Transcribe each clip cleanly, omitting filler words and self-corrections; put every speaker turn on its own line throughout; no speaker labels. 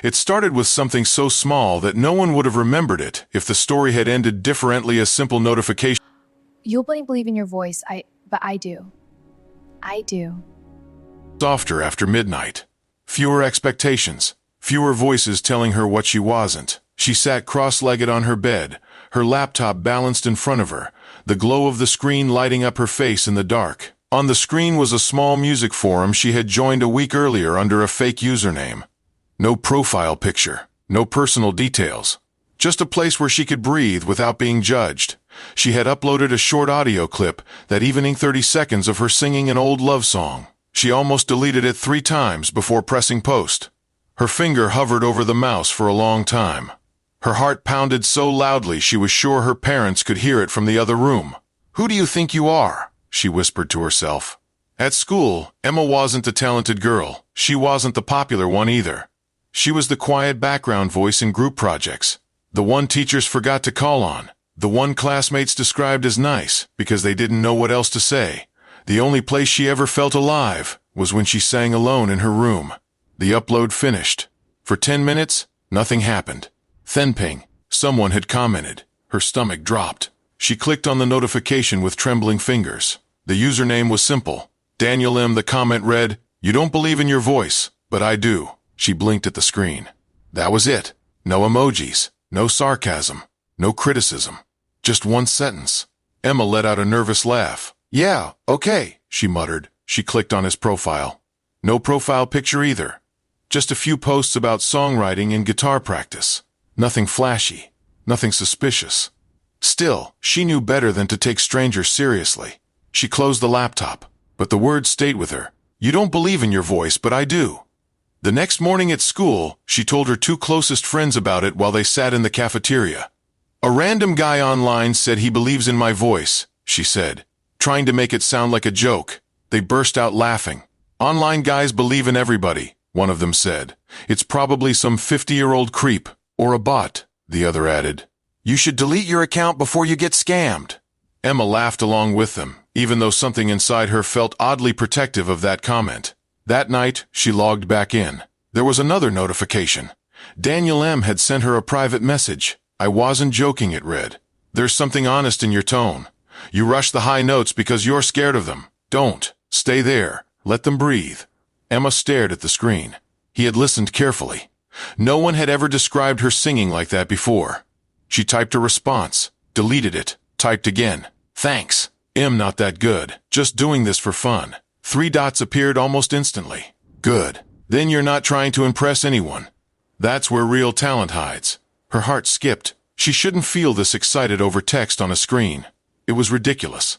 It started with something so small that no one would have remembered it if the story had ended differently. A simple notification.
You'll believe in your voice, but I do. I do.
Softer after midnight. Fewer expectations. Fewer voices telling her what she wasn't. She sat cross-legged on her bed, her laptop balanced in front of her, the glow of the screen lighting up her face in the dark. On the screen was a small music forum she had joined a week earlier under a fake username. No profile picture, no personal details. Just a place where she could breathe without being judged. She had uploaded a short audio clip, that evening 30 seconds of her singing an old love song. She almost deleted it 3 times before pressing post. Her finger hovered over the mouse for a long time. Her heart pounded so loudly she was sure her parents could hear it from the other room. "Who do you think you are?" she whispered to herself. At school, Emma wasn't the talented girl. She wasn't the popular one either. She was the quiet background voice in group projects. The one teachers forgot to call on. The one classmates described as nice because they didn't know what else to say. The only place she ever felt alive was when she sang alone in her room. The upload finished. For 10 minutes, nothing happened. Then ping, someone had commented. Her stomach dropped. She clicked on the notification with trembling fingers. The username was simple. Daniel M. The comment read, "You don't believe in your voice, but I do." She blinked at the screen. That was it. No emojis, no sarcasm, no criticism. Just one sentence. Emma let out a nervous laugh. "Yeah, okay," she muttered. She clicked on his profile. No profile picture either. Just a few posts about songwriting and guitar practice. Nothing flashy. Nothing suspicious. Still, she knew better than to take strangers seriously. She closed the laptop, but the words stayed with her. "You don't believe in your voice, but I do." The next morning at school, she told her 2 closest friends about it while they sat in the cafeteria. "A random guy online said he believes in my voice," she said, trying to make it sound like a joke. They burst out laughing. "Online guys believe in everybody," one of them said. "It's probably some 50-year-old creep. Or a bot," the other added. "You should delete your account before you get scammed." Emma laughed along with them, even though something inside her felt oddly protective of that comment. That night, she logged back in. There was another notification. Daniel M. had sent her a private message. "I wasn't joking," it read. "There's something honest in your tone. You rush the high notes because you're scared of them. Don't. Stay there. Let them breathe." Emma stared at the screen. He had listened carefully. No one had ever described her singing like that before. She typed a response, deleted it, typed again. "Thanks. Not that good. Just doing this for fun." 3 dots appeared almost instantly. "Good. Then you're not trying to impress anyone." That's where real talent hides. Her heart skipped. She shouldn't feel this excited over text on a screen. It was ridiculous.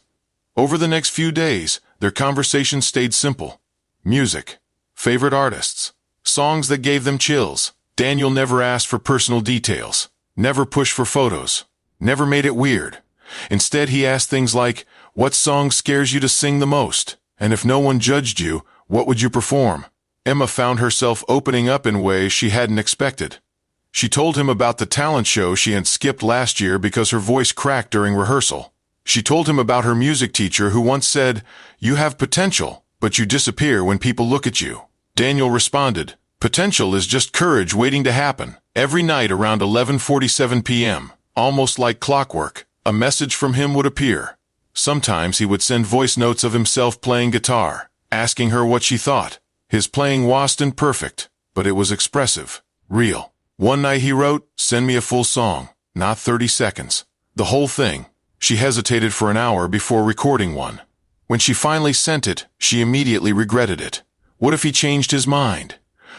Over the next few days, their conversation stayed simple. Music. Favorite artists. Songs that gave them chills. Daniel never asked for personal details. Never pushed for photos. Never made it weird. Instead, he asked things like, "What song scares you to sing the most? And if no one judged you, what would you perform?" Emma found herself opening up in ways she hadn't expected. She told him about the talent show she had skipped last year because her voice cracked during rehearsal. She told him about her music teacher who once said, "You have potential, but you disappear when people look at you." Daniel responded, "Potential is just courage waiting to happen." Every night around 11:47 p.m., almost like clockwork, a message from him would appear. Sometimes he would send voice notes of himself playing guitar, asking her what she thought. His playing wasn't perfect, but it was expressive, real. One night he wrote, "Send me a full song, not 30 seconds. The whole thing." She hesitated for an hour before recording one. When she finally sent it, she immediately regretted it. What if he changed his mind?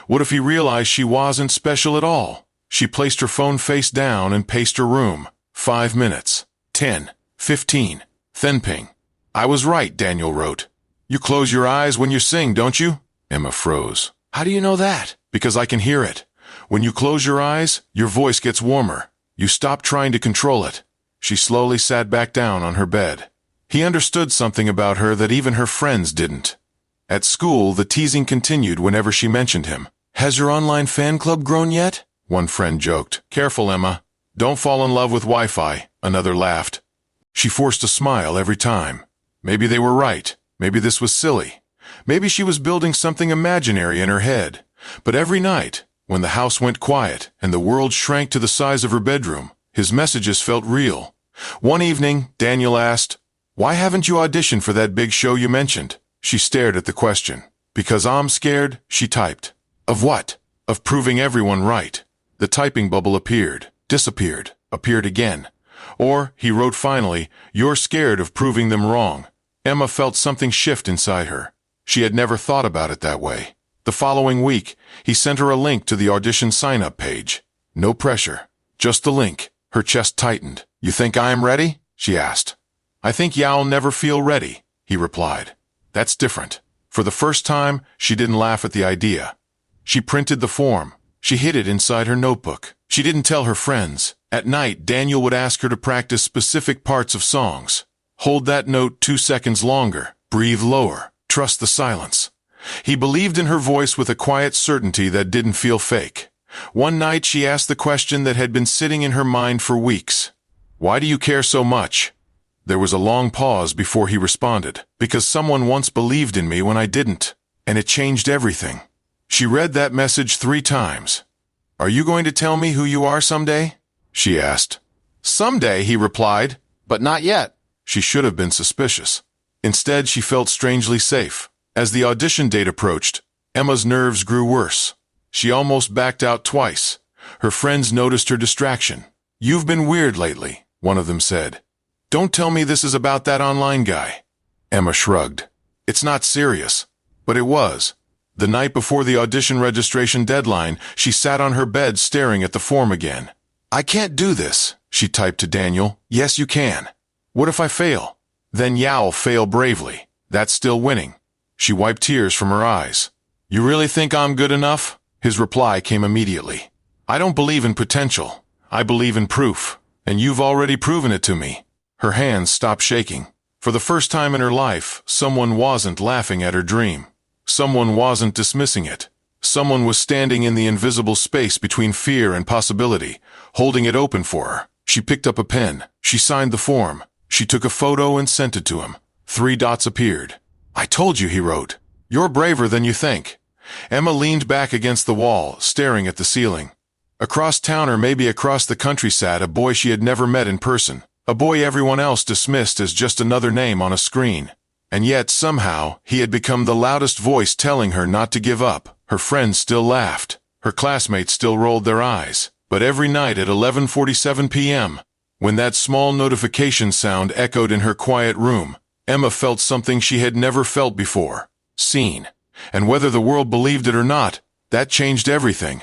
What if he realized she wasn't special at all? She placed her phone face down and paced her room. 5 minutes. 10. 15. Then ping. "I was right," Daniel wrote. "You close your eyes when you sing, don't you?" Emma froze. "How do you know that?" "Because I can hear it. When you close your eyes, your voice gets warmer. You stop trying to control it." She slowly sat back down on her bed. He understood something about her that even her friends didn't. At school, the teasing continued whenever she mentioned him. "Has your online fan club grown yet?" one friend joked. "Careful, Emma. Don't fall in love with Wi-Fi," another laughed. She forced a smile every time. Maybe they were right. Maybe this was silly. Maybe she was building something imaginary in her head. But every night, When the house went quiet and the world shrank to the size of her bedroom, his messages felt real. One evening, Daniel asked, "Why haven't you auditioned for that big show you mentioned?" She stared at the question. "Because I'm scared," she typed. "Of what?" "Of proving everyone right." The typing bubble appeared, disappeared, appeared again. Or, he wrote finally, "You're scared of proving them wrong." Emma felt something shift inside her. She had never thought about it that way. The following week, he sent her a link to the audition sign-up page. No pressure, just the link. Her chest tightened. "You think I am ready?" she asked. "I think y'all never feel ready," he replied. "That's different." For the first time, she didn't laugh at the idea. She printed the form. She hid it inside her notebook. She didn't tell her friends. At night, Daniel would ask her to practice specific parts of songs. Hold that note 2 seconds longer. Breathe lower. Trust the silence. He believed in her voice with a quiet certainty that didn't feel fake. One night, she asked the question that had been sitting in her mind for weeks. "Why do you care so much?" There was a long pause before he responded. "Because someone once believed in me when I didn't, and it changed everything." She read that message 3 times. "Are you going to tell me who you are someday?" she asked. "Someday," he replied, "but not yet." She should have been suspicious. Instead, she felt strangely safe. As the audition date approached, Emma's nerves grew worse. She almost backed out twice. Her friends noticed her distraction. "You've been weird lately," one of them said. "Don't tell me this is about that online guy." Emma shrugged. "It's not serious." But it was. The night before the audition registration deadline, she sat on her bed staring at the form again. "I can't do this," she typed to Daniel. "Yes, you can." "What if I fail?" "Then y'all fail bravely. That's still winning." She wiped tears from her eyes. "You really think I'm good enough?" His reply came immediately. "I don't believe in potential. I believe in proof. And you've already proven it to me." Her hands stopped shaking. For the first time in her life, someone wasn't laughing at her dream. Someone wasn't dismissing it. Someone was standing in the invisible space between fear and possibility, holding it open for her. She picked up a pen. She signed the form. She took a photo and sent it to him. 3 dots appeared. "I told you," he wrote. "You're braver than you think." Emma leaned back against the wall, staring at the ceiling. Across town, or maybe across the country, sat a boy she had never met in person. A boy everyone else dismissed as just another name on a screen. And yet, somehow, he had become the loudest voice telling her not to give up. Her friends still laughed. Her classmates still rolled their eyes. But every night at 11:47 p.m., when that small notification sound echoed in her quiet room, Emma felt something she had never felt before. Seen. And whether the world believed it or not, that changed everything.